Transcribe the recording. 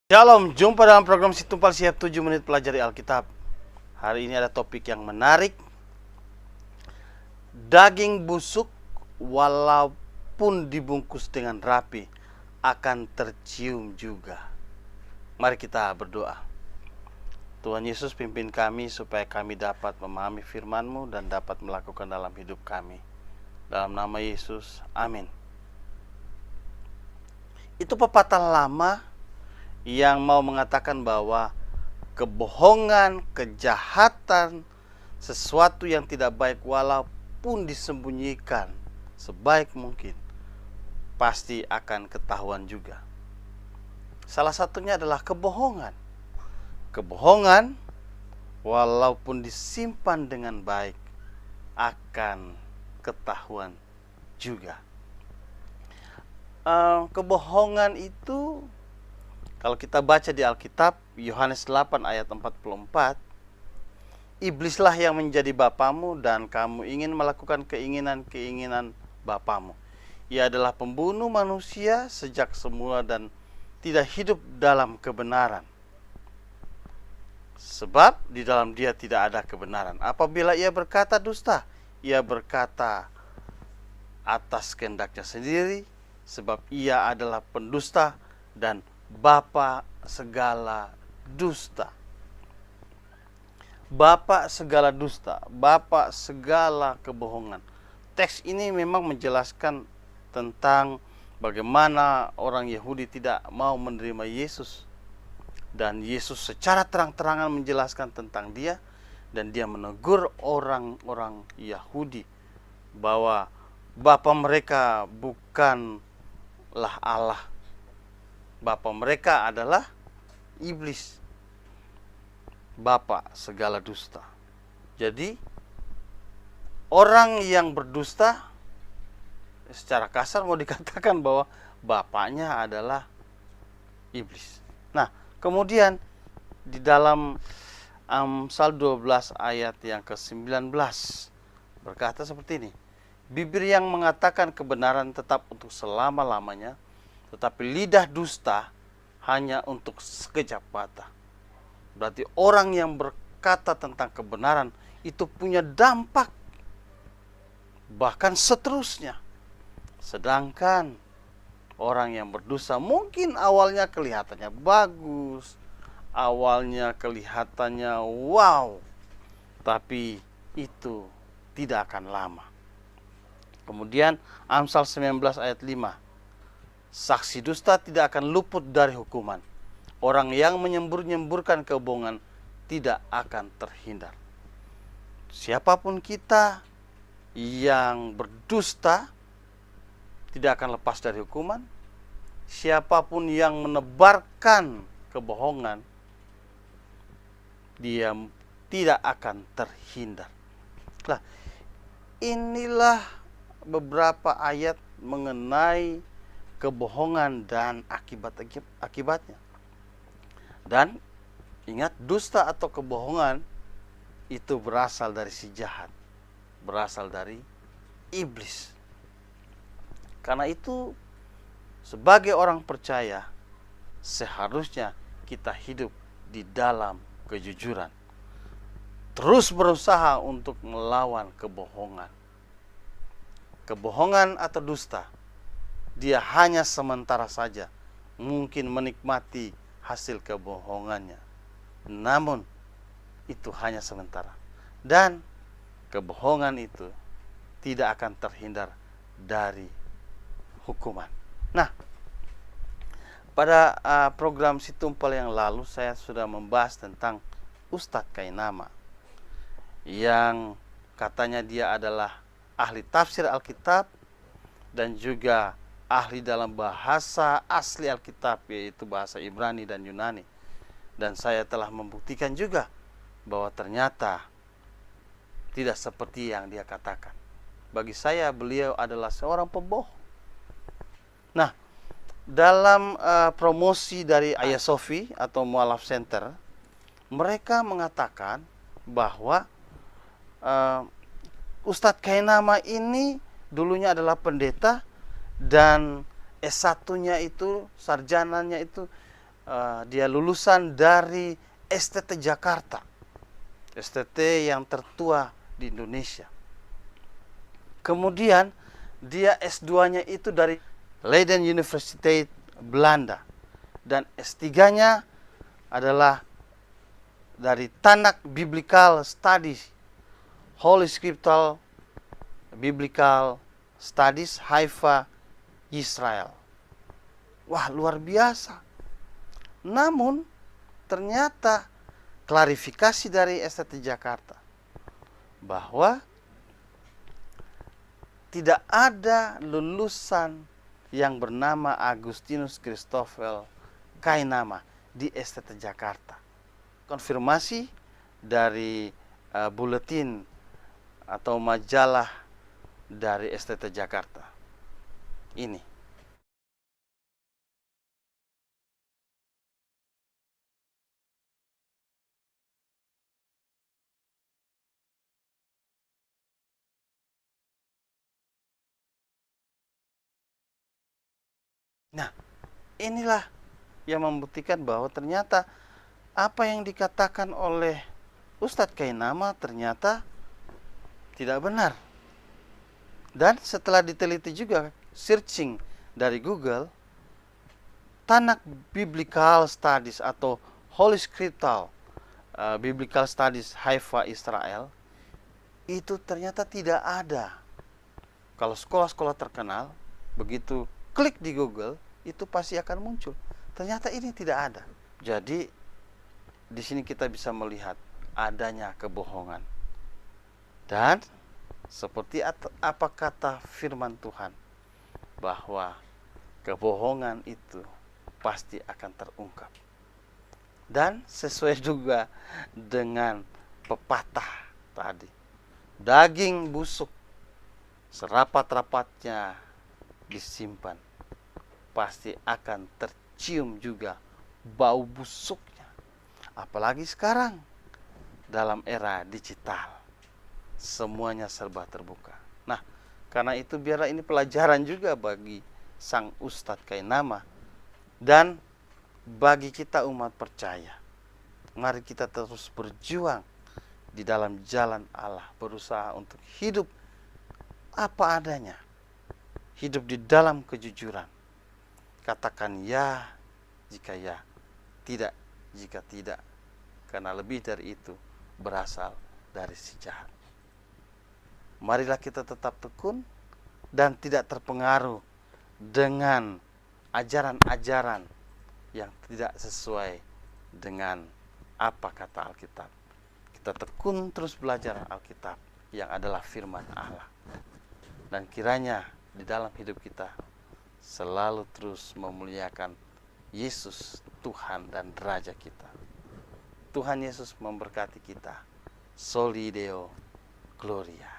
Shalom, jumpa dalam program Situmpal Siap 7 menit pelajari Alkitab. Hari ini ada topik yang menarik. Daging busuk walaupun dibungkus dengan rapi akan tercium juga. Mari kita berdoa. Tuhan Yesus, pimpin kami supaya kami dapat memahami firman-Mu dan dapat melakukan dalam hidup kami. Dalam nama Yesus, amin. Itu pepatah lama yang mau mengatakan bahwa kebohongan, kejahatan, sesuatu yang tidak baik walaupun disembunyikan sebaik mungkin pasti akan ketahuan juga. Salah satunya adalah kebohongan. Kebohongan walaupun disimpan dengan baik akan ketahuan juga. Kebohongan itu kalau kita baca di Alkitab, Yohanes 8 ayat 44, iblislah yang menjadi bapamu dan kamu ingin melakukan keinginan-keinginan bapamu. Ia adalah pembunuh manusia sejak semula dan tidak hidup dalam kebenaran. Sebab di dalam dia tidak ada kebenaran. Apabila ia berkata dusta, ia berkata atas kehendaknya sendiri, sebab ia adalah pendusta dan bapa segala dusta. Bapa segala dusta, bapa segala kebohongan. Teks ini memang menjelaskan tentang bagaimana orang Yahudi tidak mau menerima Yesus. Dan Yesus secara terang-terangan menjelaskan tentang dia. Dan dia menegur orang-orang Yahudi bahwa bapa mereka bukanlah Allah. Bapa mereka adalah iblis, bapa segala dusta. Jadi orang yang berdusta secara kasar mau dikatakan bahwa bapaknya adalah iblis. Nah, kemudian di dalam Amsal 12 ayat yang ke-19 berkata seperti ini. Bibir yang mengatakan kebenaran tetap untuk selama-lamanya, tetapi lidah dusta hanya untuk sekejap mata. Berarti orang yang berkata tentang kebenaran itu punya dampak bahkan seterusnya. Sedangkan orang yang berdosa mungkin awalnya kelihatannya bagus, awalnya kelihatannya wow, tapi itu tidak akan lama. Kemudian Amsal 19 ayat 5. Saksi dusta tidak akan luput dari hukuman. Orang yang menyembur-nyemburkan kebohongan tidak akan terhindar. Siapapun kita yang berdusta tidak akan lepas dari hukuman. Siapapun yang menebarkan kebohongan, dia tidak akan terhindar. Nah, inilah beberapa ayat mengenai kebohongan dan akibatnya. Dan ingat, dusta atau kebohongan itu berasal dari si jahat, berasal dari iblis. Karena itu sebagai orang percaya seharusnya kita hidup di dalam kejujuran, terus berusaha untuk melawan kebohongan. Kebohongan atau dusta, dia hanya sementara saja mungkin menikmati hasil kebohongannya. Namun itu hanya sementara. Dan kebohongan itu tidak akan terhindar dari hukuman. Nah, pada program Situmpal yang lalu saya sudah membahas tentang Ustadz Kainama yang katanya dia adalah ahli tafsir Alkitab dan juga ahli dalam bahasa asli Alkitab, yaitu bahasa Ibrani dan Yunani. Dan saya telah membuktikan juga bahwa ternyata tidak seperti yang dia katakan. Bagi saya beliau adalah seorang pembohong. Nah, dalam promosi dari Ayah Sofi atau Mualaf Center, mereka mengatakan bahwa Ustadz Kainama ini dulunya adalah pendeta dan S1-nya itu, sarjananya itu dia lulusan dari STT Jakarta, STT yang tertua di Indonesia. Kemudian dia S2-nya itu dari Leiden Universiteit Belanda, dan S3-nya adalah dari Tanakh Biblical Studies, Holy Scriptural Biblical Studies, Haifa, Israel. Wah, luar biasa. Namun ternyata klarifikasi dari STT Jakarta bahwa tidak ada lulusan yang bernama Agustinus Christoffel Kainama di STT Jakarta. Konfirmasi dari buletin atau majalah dari STT Jakarta ini. Nah, inilah yang membuktikan bahwa ternyata apa yang dikatakan oleh Ustadz Kainama ternyata tidak benar. Dan setelah diteliti juga, searching dari Google, Tanakh Biblical Studies atau Holy Scriptural Biblical Studies Haifa Israel itu ternyata tidak ada. Kalau sekolah-sekolah terkenal, begitu klik di Google, itu pasti akan muncul. Ternyata ini tidak ada. Jadi di sini kita bisa melihat adanya kebohongan. Dan seperti apa kata firman Tuhan, bahwa kebohongan itu pasti akan terungkap. Dan sesuai juga dengan pepatah tadi, daging busuk serapat-rapatnya disimpan, pasti akan tercium juga bau busuknya. Apalagi sekarang dalam era digital, semuanya serba terbuka. Nah, karena itu biarlah ini pelajaran juga bagi sang Ustadz Kainama dan bagi kita umat percaya. Mari kita terus berjuang di dalam jalan Allah, berusaha untuk hidup apa adanya, hidup di dalam kejujuran. Katakan ya jika ya, tidak jika tidak, karena lebih dari itu berasal dari si jahat. Marilah kita tetap tekun dan tidak terpengaruh dengan ajaran-ajaran yang tidak sesuai dengan apa kata Alkitab. Kita tekun terus belajar Alkitab yang adalah firman Allah. Dan kiranya di dalam hidup kita selalu terus memuliakan Yesus, Tuhan dan Raja kita. Tuhan Yesus memberkati kita. Soli Deo Gloria.